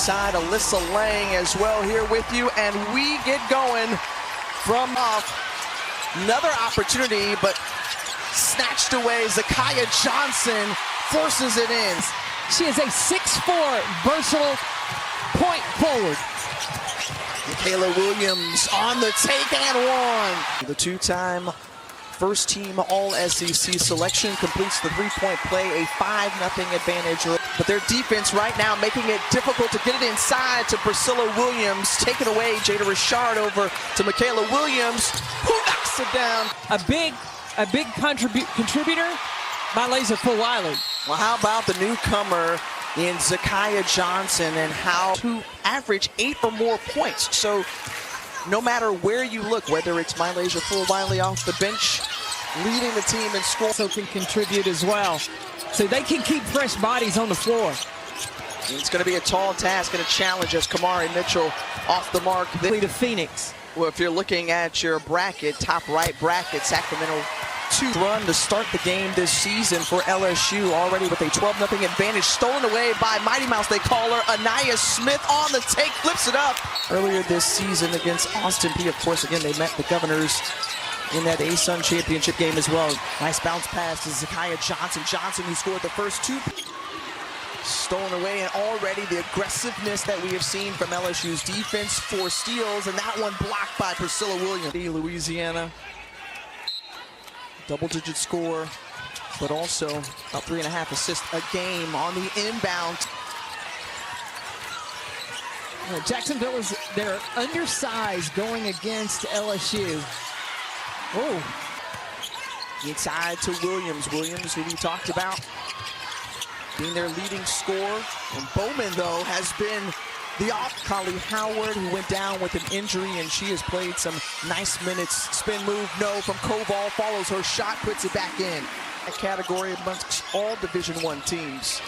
side. Alyssa Lang as well here with you, and we get going from off. Another opportunity, but snatched away. Zakiya Johnson forces it in. She is a 6'4" versatile point forward. Michaela Williams on the take and one. The two-time first-team All-SEC selection completes the three-point play, a 5-0 advantage. But their defense right now making it difficult to get it inside to Priscilla Williams. Taken away, Jada Richard over to Michaela Williams, who knocks it down. A big contributor by Laser Fulwiley. Well, how about the newcomer in Zakiya Johnson, and how to average 8 or more points. So no matter where you look, whether it's Mylasia Fulwiley off the bench, leading the team in score. So can contribute as well. So they can keep fresh bodies on the floor. It's going to be a tall task and a challenge as Kamari Mitchell off the mark. To Phoenix. Well, if you're looking at your bracket, top right bracket, Sacramento 2 run to start the game this season for LSU, already with a 12-0 advantage, stolen away by Mighty Mouse, they call her. Anaya Smith on the take, flips it up. Earlier this season against Austin Peay, of course, again, they met the Governors in that ASUN championship game as well. Nice bounce pass to Zakiya Johnson. Johnson, who scored the first 2. Stolen away, and already the aggressiveness that we have seen from LSU's defense, 4 steals, and that one blocked by Priscilla Williams. Louisiana, double-digit score, but also about 3.5 assists a game on the inbound. Jacksonville they're undersized going against LSU. Oh. Inside to Williams. Williams, who we talked about being their leading scorer. And Bowman, though, has been the off. Collie Howard, who went down with an injury, and she has played some nice minutes. Spin move, no, from Koval, follows her shot, puts it back in. A category amongst all Division I teams.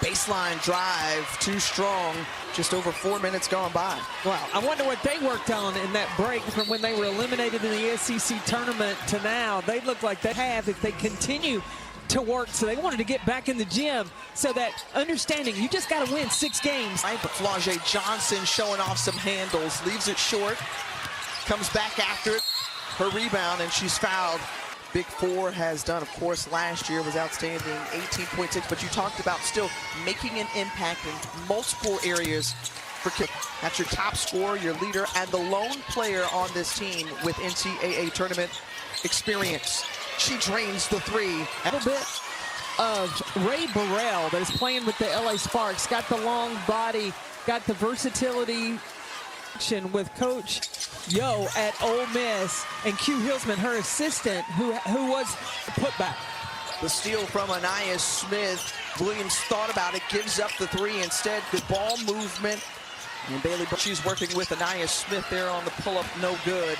Baseline drive, too strong. Just over 4 minutes gone by. Wow, I wonder what they worked on in that break from when they were eliminated in the SEC tournament to now. They look like they have, if they continue to work. So they wanted to get back in the gym, so that understanding you just got to win 6 games. Right, but Flau'jae Johnson showing off some handles, leaves it short, comes back after it, her rebound, and she's fouled. Big Four has done, of course, last year was outstanding, 18.6, but you talked about still making an impact in multiple areas for kick. That's your top scorer, your leader, and the lone player on this team with NCAA tournament experience. She drains the 3. A little bit of Ray Burrell that is playing with the LA Sparks. Got the long body, got the versatility with Coach Yo at Ole Miss, and Q Hillsman, her assistant, who was put back. The steal from Anaya Smith. Williams thought about it, gives up the 3 instead. Good ball movement. And Bailey, she's working with Anaya Smith there on the pull-up, no good.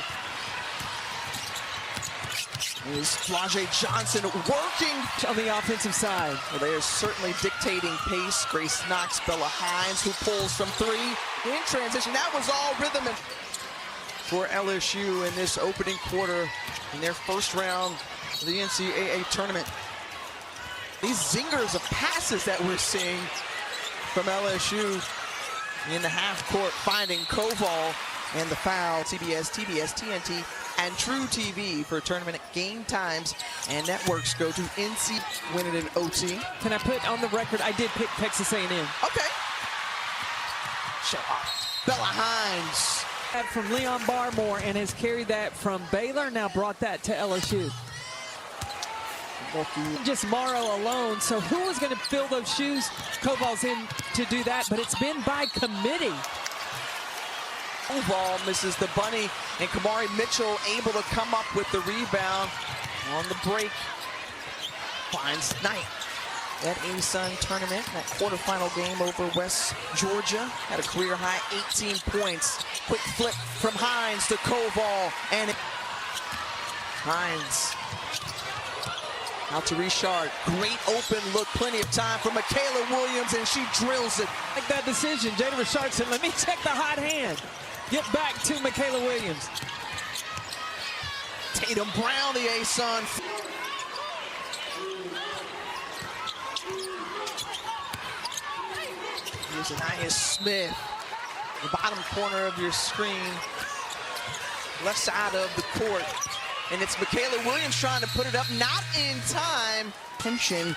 Is Flau'jae Johnson working on the offensive side? Well, they are certainly dictating pace. Grace Knox, Bella Hines, who pulls from 3 in transition. That was all rhythm and for LSU in this opening quarter in their first round of the NCAA tournament. These zingers of passes that we're seeing from LSU in the half court, finding Koval and the foul. CBS, TBS, TNT, and True TV for tournament game times and networks go to NC, win it in OT. Can I put on the record, I did pick Texas A&M. Okay. Show off. Bella Hines. From Leon Barmore, and has carried that from Baylor, now brought that to LSU. Just Morrow alone, so who was going to fill those shoes? Koval's in to do that, but it's been by committee. Koval misses the bunny, and Kamari Mitchell able to come up with the rebound on the break. Finds Knight at ASUN tournament, that quarterfinal game over West Georgia. Had a career high 18 points. Quick flip from Hines to Koval, and Hines out to Richard. Great open look, plenty of time for Michaela Williams, and she drills it. Like that decision, Jada Richard said, let me check the hot hand. Get back to Michaela Williams. Tatum Brown, the ASUN. Here's Anaya Smith, the bottom corner of your screen, left side of the court. And it's Michaela Williams trying to put it up, not in time. Tension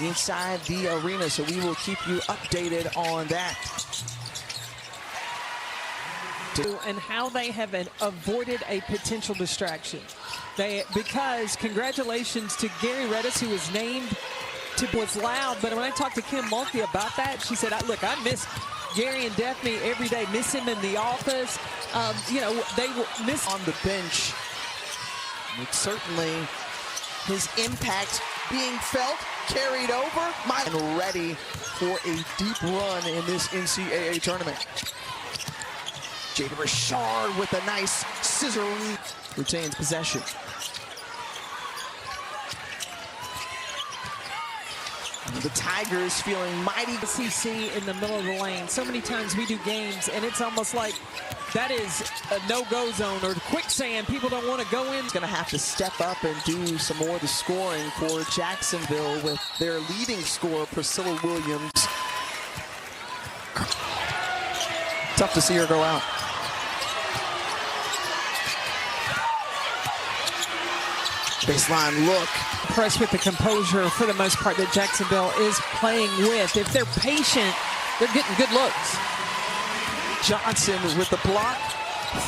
inside the arena, so we will keep you updated on that. And how they have avoided a potential distraction. Because congratulations to Gary Redis, who was named was loud, but when I talked to Kim Mulkey about that, she said, look, I miss Gary and Daphne every day, miss him in the office. You know, they miss on the bench. It's certainly his impact being felt, carried over, and ready for a deep run in this NCAA tournament. Jada Richard with a nice scissor retains possession. The Tigers feeling mighty. CC in the middle of the lane. So many times we do games, and it's almost like that is a no-go zone or quicksand. People don't want to go in. It's going to have to step up and do some more of the scoring for Jacksonville with their leading scorer, Priscilla Williams. Tough to see her go out. Baseline look. Impressed with the composure, for the most part, that Jacksonville is playing with. If they're patient, they're getting good looks. Johnson with the block.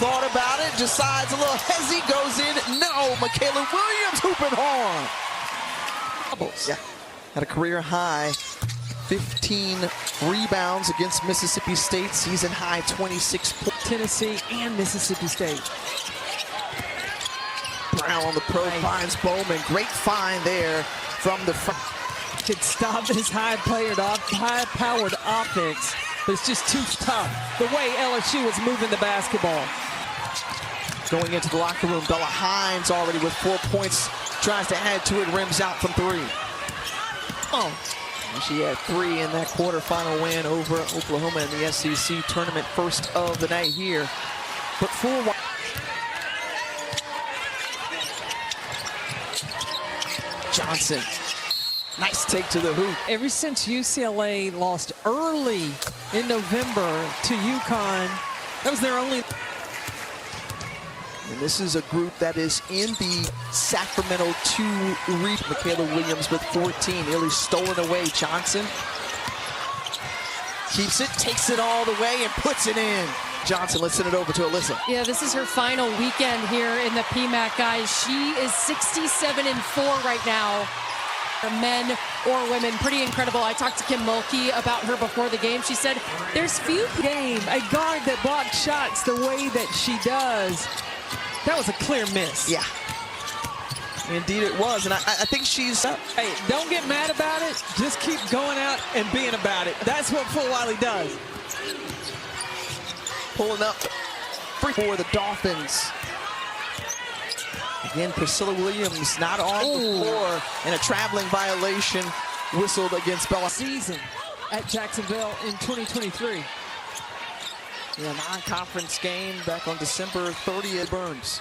Thought about it, decides a little hezzy, goes in. No, Michaela Williams hooping hard. Yeah, had a career high 15 rebounds against Mississippi State, season high 26 points. Tennessee and Mississippi State. Brown on the pro finds Bowman. Great find there from the front. Could stop this high-powered offense, but it's just too tough. The way LSU was moving the basketball. Going into the locker room, Bella Hines already with 4 points. Tries to add to it, rims out from three. Oh, and she had 3 in that quarterfinal win over Oklahoma in the SEC tournament. First of the night here. But 4-1. Johnson, nice take to the hoop. Ever since UCLA lost early in November to UConn, that was their only. And this is a group that is in the Sacramento 2 reach. Michaela Williams with 14, nearly stolen away. Johnson keeps it, takes it all the way, and puts it in. Johnson, let's send it over to Alyssa. Yeah, this is her final weekend here in the PMAC, guys. She is 67-4 right now. Men or women, pretty incredible. I talked to Kim Mulkey about her before the game. She said there's few game, a guard that blocks shots the way that she does. That was a clear miss. Yeah. Indeed it was, and I think she's... Hey, don't get mad about it. Just keep going out and being about it. That's what Fulwiley does. Pulling up for the Dolphins. Again, Priscilla Williams not on the floor, and a traveling violation whistled against Bella. Season at Jacksonville in 2023. Yeah, non-conference game back on December 30th. Burns.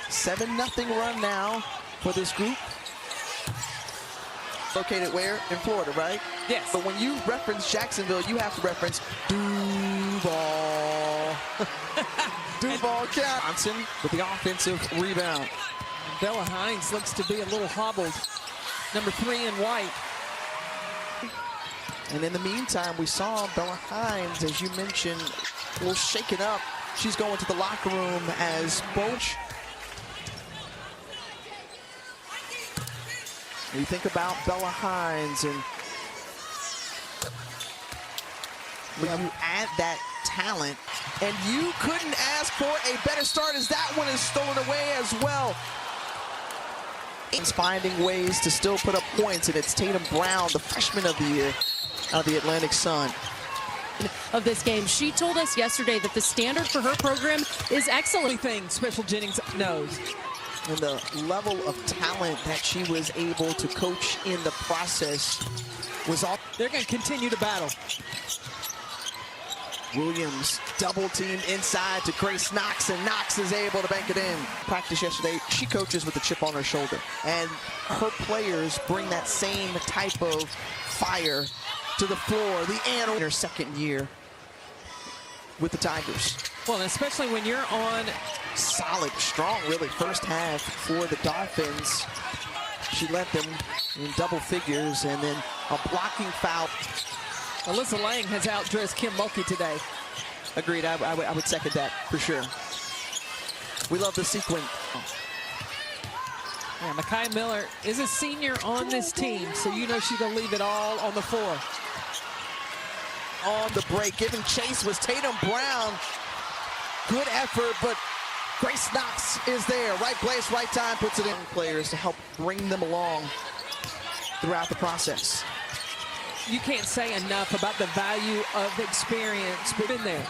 7-0 run now for this group. Located where? In Florida, right? Yes. But when you reference Jacksonville, you have to reference Duval. Duval Johnson with the offensive rebound. Bella Hines looks to be a little hobbled. Number 3 in white. And in the meantime, we saw Bella Hines, as you mentioned, a little shaken up. She's going to the locker room as Boach. We think about Bella Hines, and when you add that talent, and you couldn't ask for a better start as that one is stolen away as well. It's finding ways to still put up points, and it's Tatum Brown, the freshman of the year, out of the Atlantic Sun. Of this game, she told us yesterday that the standard for her program is excellent. Thing Special Jennings knows. And the level of talent that she was able to coach in the process was all. They're going to continue to battle. Williams double teamed inside to Grace Knox, and Knox is able to bank it in. Practice yesterday, she coaches with a chip on her shoulder, and her players bring that same type of fire to the floor. The animal in her second year with the Tigers. Well, especially when you're on Solid, strong, really, first half for the Dolphins. She led them in double figures, and then a blocking foul. Alyssa Lang has outdressed Kim Mulkey today. Agreed, I would second that for sure. We love the sequence. Yeah, Mekhi Miller is a senior on this team, so you know she's going to leave it all on the floor. On the break, giving chase was Tatum Brown. Good effort, but Grace Knox is there. Right place, right time, puts it in. Players to help bring them along throughout the process. You can't say enough about the value of experience within there.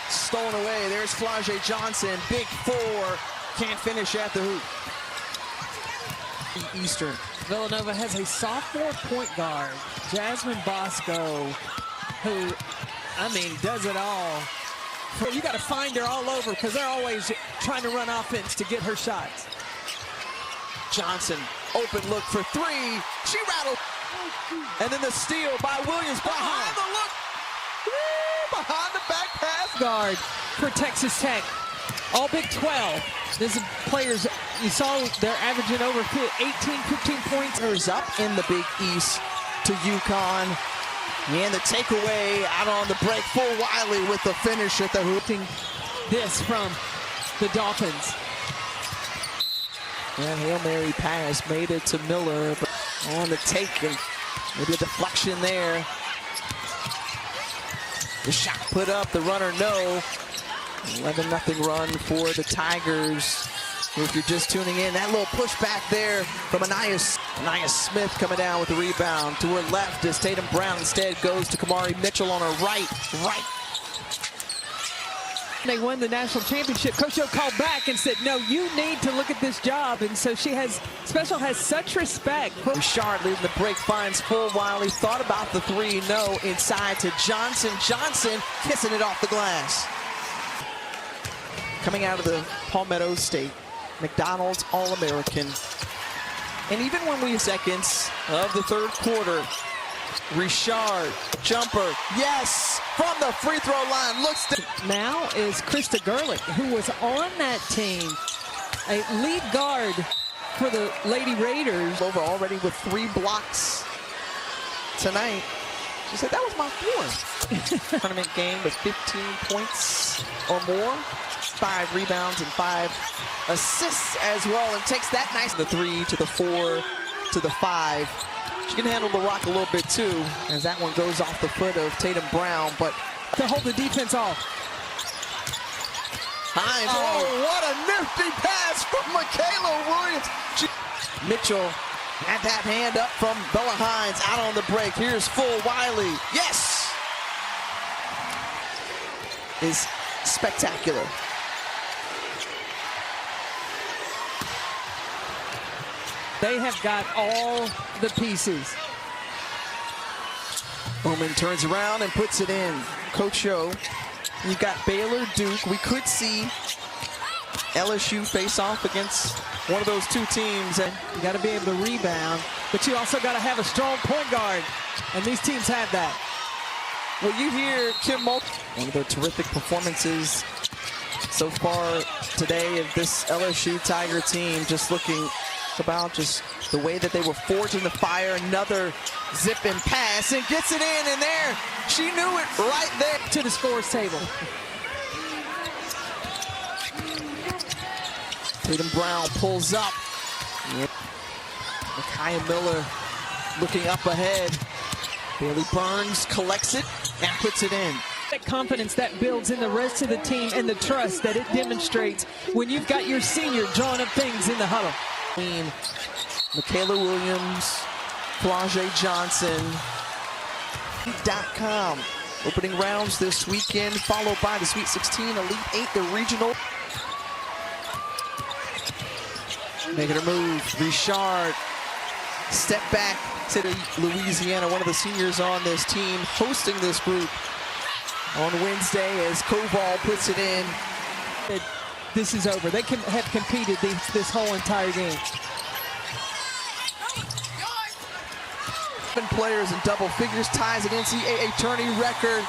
Stolen away, there's Flau'jae Johnson, big four, can't finish at the hoop. Eastern. Villanova has a sophomore point guard, Jasmine Bosco, who, I mean, does it all. You got to find her all over because they're always trying to run offense to get her shots. Johnson, open look for three. She rattled. And then the steal by Williams behind the look. Woo, behind the back pass. Guard for Texas Tech. All Big 12. This is players, you saw they're averaging over 18, 15 points. Up in the Big East to UConn. And the takeaway out on the break for Wiley with the finish at the hoop. This from the Dolphins. And Hail Mary pass made it to Miller, but on the take, and maybe a deflection there. The shot put up, the runner no. 11-0 run for the Tigers. If you're just tuning in, that little pushback there from Anaya Smith coming down with the rebound. To her left as Tatum Brown instead goes to Kamari Mitchell on her right. They won the national championship. Coach O called back and said, no, you need to look at this job. And so Special has such respect. Richard leading the break, finds full. Wiley thought about the three, no. Inside to Johnson. Johnson kissing it off the glass. Coming out of the Palmetto State, McDonald's All-American. And even when we seconds of the third quarter, Richard, jumper, yes, from the free throw line, looks to now is Krista Gerlich, who was on that team, a lead guard for the Lady Raiders. Over already with 3 blocks tonight. She said that was my 4th tournament game with 15 points or more, 5 rebounds and 5 assists as well, and takes that nice. The 3 to the 4 to the 5. She can handle the rock a little bit too, as that one goes off the foot of Tatum Brown, but to hold the defense off. Hines, oh, what a nifty pass from Michaela Williams. Mitchell had that hand up from Bella Hines out on the break. Here's full Wiley. Yes! Is spectacular. They have got all the pieces. Bowman turns around and puts it in. Coach O, you've got Baylor, Duke. We could see LSU face off against one of those 2 teams. And you got to be able to rebound, but you also got to have a strong point guard. And these teams have that. Well, you hear Kim Mulkey, one of the terrific performances so far today of this LSU Tiger team, just looking about just the way that they were forging the fire. Another zipping pass and gets it in, and there she knew it right there to the scores table. Tatum Brown pulls up. Mekhi Miller looking up ahead. Bailey Burns collects it and puts it in. That confidence that builds in the rest of the team and the trust that it demonstrates when you've got your senior drawing up things in the huddle. Michaela Williams, Flau'jae Johnson. .com. Opening rounds this weekend, followed by the Sweet 16, Elite 8, the regional. Making her move. Richard. Step back to Louisiana, one of the seniors on this team, hosting this group on Wednesday as Koval puts it in. This is over. They can have competed this whole entire game. 7 players in double figures, ties against the AA tourney record.